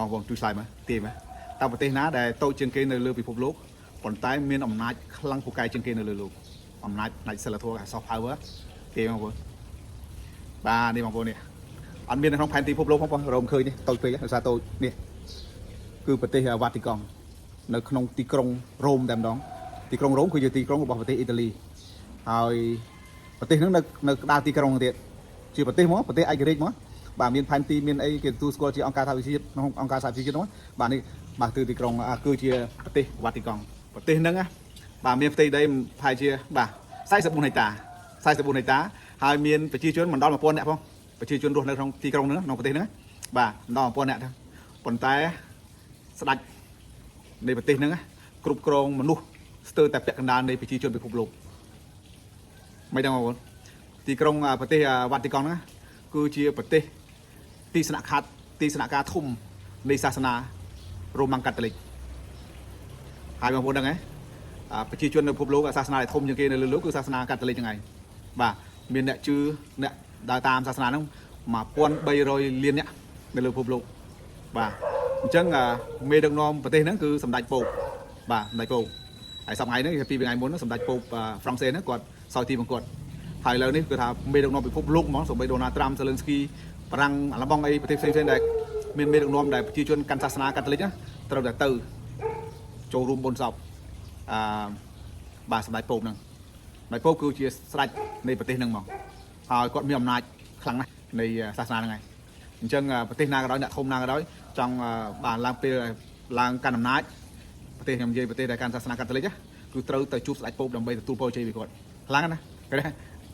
បងជួយឆ្លើយមើលទីមើលតើប្រទេសណាដែលតូចជាងគេនៅលើពិភពលោកប៉ុន្តែមានអំណាចខ្លាំងពូកែជាងគេនៅលើលោកអំណាចផ្នែកសិលធម៌ soft power ទេបងប្អូនបាទនេះបងប្អូននេះអត់មាននៅក្នុងផែនទីពិភពលោកផងបងរមឃើញនេះតូចពេកដោយសារតូចនេះគឺប្រទេសវ៉ាទីកង់នៅក្នុងទីក្រុងរ៉ូមតែម្ដងទីក្រុងរ៉ូមគឺជាទីក្រុងរបស់ប្រទេសអ៊ីតាលីហើយប្រទេសហ្នឹងនៅក្តារទីក្រុងទៀតជាប្រទេសមកប្រទេសឯករាជ្យមកបាទមានផែនទីមានអីគេទទួលស្គាល់ជាអង្គការសហវិជាតិក្នុងអង្គការសហវិជាតិហ្នឹងបាទនេះបាទគឺទីក្រុងគឺជាប្រទេសវ៉ាទីកង់ប្រទេសហ្នឹងបាទមានផ្ទៃដីប្រហែលជាបាទ44ហិកតា44ហិកតាហើយមានប្រជាជនមិនដល់1000នាក់ផងប្រជាជនរស់នៅក្នុងទីក្រុងហ្នឹងក្នុងប្រទេសហ្នឹងបាទមិនដល់1000នាក់ទេប៉ុន្តែស្ដេចនៃប្រទេសហ្នឹងគ្រប់គ្រងមនុស្សស្ទើរតែពាក់កណ្ដាលនៃប្រជាជនពិភពលោកមិនដឹងបងប្អូនទីក្រុងប្រទេសវ៉ាទីកង់ហ្នឹងគឺជាប្រទេសទីស្នាក់ការធំនៃសាសនារ៉ូម៉ាំងកាតូលិកហើយបងប្អូនដឹងហ៎ប្រជាជននៅពិភពលោកសាសនាដែលធំជាងគេនៅលើលោកគឺសាសនាកាតូលិកហ្នឹងឯងបាទមានអ្នកជឿអ្នកដើរតាមសាសនាហ្នឹង1300លានអ្នកនៅលើពិភពលោកបាទអញ្ចឹងមេដឹកនាំប្រទេសហ្នឹងគឺសម្ដេចពោបបាទសម្ដេចពោបហើយសប្តាហ៍ថ្ងៃហ្នឹងពីថ្ងៃមុនសម្ដេចពោបហ្វ្រង់សេហ្នឹងគាត់សោយទីបង្គត់ហើយឥឡូវនេះគឺថាមេដឹកនាំពិភពលោកហ្មងសូម្បីដូណាល់ត្រាំសេលឹនស្គីបារាំងអាឡបងអីប្រទេសផ្សេងៗដែលមានមេដឹកនាំដែលប្រជាជនកាន់សាសនាកាតូលិកត្រូវតែទៅចូលរួមបុណ្យសពបាទសម្ដេចពោបហ្នឹងសម្ដេចពោបគឺជាស្ដេចនៃប្រទេសហ្នឹងហ្មងហើយគាត់មានអំណាចខ្លាំងណាស់នៃសាសនាហ្នឹងឯងអញ្ចឹងប្រទេសណាក៏ដោយអ្នកធំណាក៏ដោយចង់បាទឡើងពេលឡើងកាន់អំណាចប្រទេសខ្ញុំនិយាយប្រទេសដែលកាន់សាសនាកាតូលិកគឺត្រូវទៅជួបស្ដេចពោបដើម្បីទទួលពរជ័យពីគាត់ខ្លាំងណាស់ឃើញទ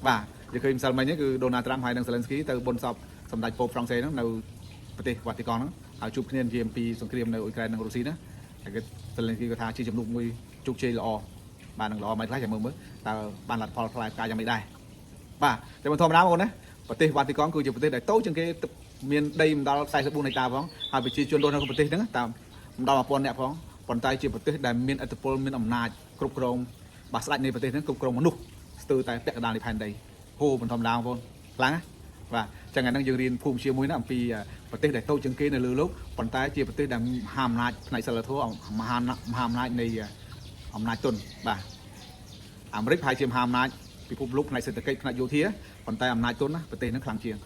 េបាទនិយាយឃើញម្សិលមិញនេះគឺដូណាល់ត្រាំហើយនិងសេលឹនស្គីទៅបុណ្យសពសម្ដេចពោបហ្វ្រង់សេហ្នឹងនៅប្រទេសវ៉ាទីកង់ហ្នឹងហើយជួបគ្នានិយាយអំពីសង្គ្រាមនៅអ៊ុយក្រែននិងរុស្ស៊ីណាហើយគេសេលឹនស្គីគាត់ថាជាជំនួបមួយជោគជ័យល្អបាទនឹងល្អមិនខ្លះចាំមើលតើបានលទ្ធផលផ្លែផ្កាយ៉ាងម៉េចដែរបាទតែមិនធម្មតាបងប្អូនណាប្រទេសវ៉ាទីកង់គឺជាប្រទេសដែលតូចជាងគេមានដីមិនដល់44ហិកតាផងហើយប្រជាជនរស់នៅក្នុងប្រទេសហ្នឹងតាមមិនដល់1000នាក់ផងប៉ុន្តែជាប្រទេសដែលមានឥទ្ធិពលមានអំណាចគ្រប់គ្រងបាទស្ដេចនៃប្រទេសហ្នឹងគ្រប់គ្រងមនុស្សស្ទើរតែពាក់កណ្ដាលនៃផែនដីហូមិនធម្មតាបងប្អូនខ្លាំងណាបាទចឹងអាហ្នឹងយើងរៀនភូមិជាមួយណាអំពីប្រទេសដែលតូចជាងគេនៅលើលោកប៉ុន្តែជាប្រទេសដែលមហាអំណាចផ្នែកសិលធម៌មហាអំណាចនៃអំណាចទុនបាទអាមេរិកប្រហែលជាមហាអំណាចពិភពលោកផ្នែកសេដ្ឋកិច្ចផ្នែកយោធាប៉ុន្តែអំណាចទុនណាប្រទេសហ្នឹងខ្លាំងជាង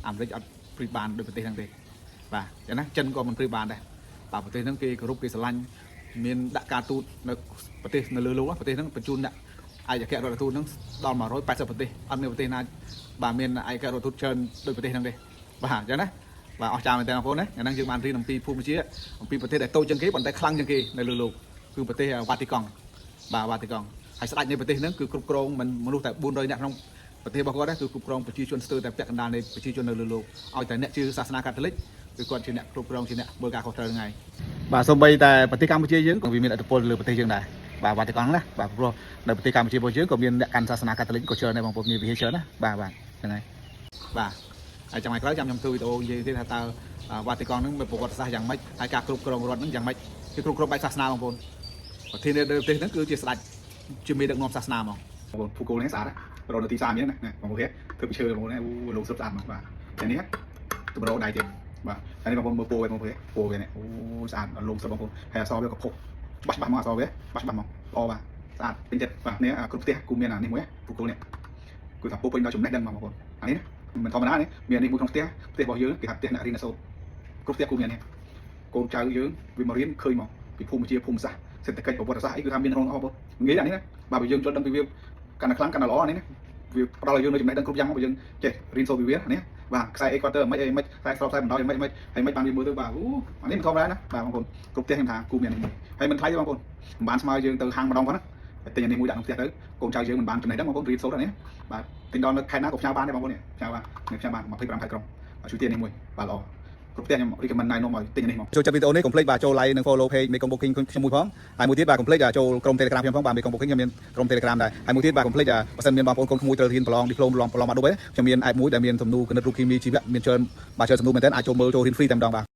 អាមេរិកអត់ព្រីបានដូចប្រទេសហ្នឹងទេបាទចឹងណាចិនក៏មិនព្រីបានដែរបាទប្រទេសហ្នឹងគេគោរពគេស្រឡាញ់មានដាក់ការទូតនៅប្រទេសនៅលើលោកប្រទេសហ្នឹងបញ្ជូនអ្នកឯកអគ្គរដ្ឋទូតហ្នឹងដល់180ប្រទេសអត់មានប្រទេសណាបាទមានឯកអគ្គរដ្ឋទូតច្រើនដូចប្រទេសហ្នឹងទេបាទអញ្ចឹងណាបាទអស់ចាមែនតើបងប្អូនណាអាហ្នឹងយើងបានរៀនអំពីភូមិជាអំពីប្រទេសដែលតូចជាងគេប៉ុន្តែខ្លាំងជាងគេនៅលើលោកគឺប្រទេសវ៉ាទីកង់បាទវ៉ាទីកង់ហើយស្ដេចនៃប្រទេសហ្នឹងគឺគ្រប់គ្រងមនុស្សតែ400នាក់ក្នុងប្រទេសរបស់គាត់គឺគ្រប់គ្រងប្រជាជនស្ទើរតែពាក់កណ្ដាលនៃប្រជាជននៅលើលោកឲ្យតែអ្នកជឿសាសនាកាតូលិកគឺគាត់ជាអ្នកគ្រប់គ្រងជាអ្នកមើលការខុសត្រូវហ្នឹងឯងបាទសូម្បីតែប្រទេសកម្ពុជាយើងក៏វាមានឥទ្ធិពលលើប្រទេសយើងដែរបាទវ៉ាទីកង់ណាបាទព្រោះនៅប្រទេសកម្ពុជារបស់យើងក៏មានអ្នកកាន់សាសនាកាតូលិកក៏ច្រើនដែរបងប្អូនមានវិហារច្រើនណាបាទហ្នឹងហើយបាទហើយចាំឲ្យក្រោយចាំខ្ញុំធ្វើវីដេអូនិយាយទៀតថាតើវ៉ាទីកង់ហ្នឹងមានប្រវត្តិសាស្ត្រយ៉ាងម៉េចហើយការគ្រប់គ្រងរដ្ឋហ្នឹងយ៉ាងម៉េចគឺគ្រប់គ្រងបែបសាសនាបងប្អូនប្រទេសនៅប្រទេសហ្នឹងគឺជាស្ដេចជាមេដឹកនាំសាសនាហ្មងបងប្អូនភូកូលនេះស្អាតណារត់នៅទីផ្សារមានណាបងប្អូនធ្វើពីឈើបងប្អូនណាអូលោកស្អាតមកបាទតែនេះទៅរកដៃទៀតបាទហើយនេះបងប្អូនមើលពោវិញបងប្អូនពោវិញអូស្អាតលោកស្អាតបងប្អូនហើយអសវាក៏ផុសបាស់មកអសវាបាស់មកល្អបាទស្អាតពេញចិត្តបាទនេះគ្រប់ផ្ទះគូមានអានេះមួយភូកូលនេះគឺថាពោពេញដល់ចំណេះដឹងបងប្អូនអានេះមិនធម្មតានេះមាននេះមួយក្នុងផ្ទះរបស់យើងគេថាផ្ទះអ្នករៀនសូត្រគ្រប់ផ្ទះគូមាននេះកូនចៅយើងវាមករៀនឃើញមកពីភូមិជាភូមិសាស្ត្រសេដ្ឋកិច្ចប្រវត្តិសាស្ត្រអីគឺថាមានក្នុងអស់បងងាយអានេះណាបាទយើងចូលដឹងពីវាកាន់តែខ្លាំងកាន់តែល្អនេះណាវាផ្ដល់ឲ្យយើងនៅចំណេះដឹងគ្រប់យ៉ាងមកយើងចេះរៀនសូត្រពីវានេះបាទខ្សែអីគាត់ទៅមិនអីមិនខ្សែស្របខ្សែបណ្ដោយមិនហើយមិនបានវាមើលទៅបាទអូអានេះមិនធម្មតាណាបាទបងប្អូនគ្រប់ផ្ទះខ្ញុំថាគូមាននេះហើយមិនថ្លៃទេបងប្អូនមិនបានស្មើយើងទៅហាងម្ដងផងណាតែទិញអានេះមួយដាក់ក្នុងផ្ទះទៅកូនចៅយើងមិនបានចំណេះដឹងបងប្អូនរៀនសូត្រអានេះបាទទិញដល់នៅខេត្តណាក៏ផ្ញើបានដែរបងប្អូននេះផ្ញើបាន25ខែក្រុងជួយទៀតនេះមួយបាទល្អគ្រប់ផ្ទះខ្ញុំ recommend ណែនាំឲ្យទិញនេះមកចូលចិត្តវីដេអូនេះកុំភ្លេចបាទចូល like និង follow page មេកុំ booking ខ្ញុំមួយផងហើយមួយទៀតបាទកុំភ្លេចចូលក្រុម Telegram ខ្ញុំផងបាទមេកុំ booking ខ្ញុំមានក្រុម Telegram ដែរហើយមួយទៀតបាទកុំភ្លេចបើសិនមានបងប្អូនកូនក្មួយត្រូវរៀនប្រឡង diploma ប្រឡងមកដូចខ្ញុំមាន app មួយដែលមានសំណួរគណិតរូបគីមីជីវៈមានច្រើនបាទច្រើនសំណួរមែនតើអាចចូលមើលចូលរៀន free តែម្ដងបាទ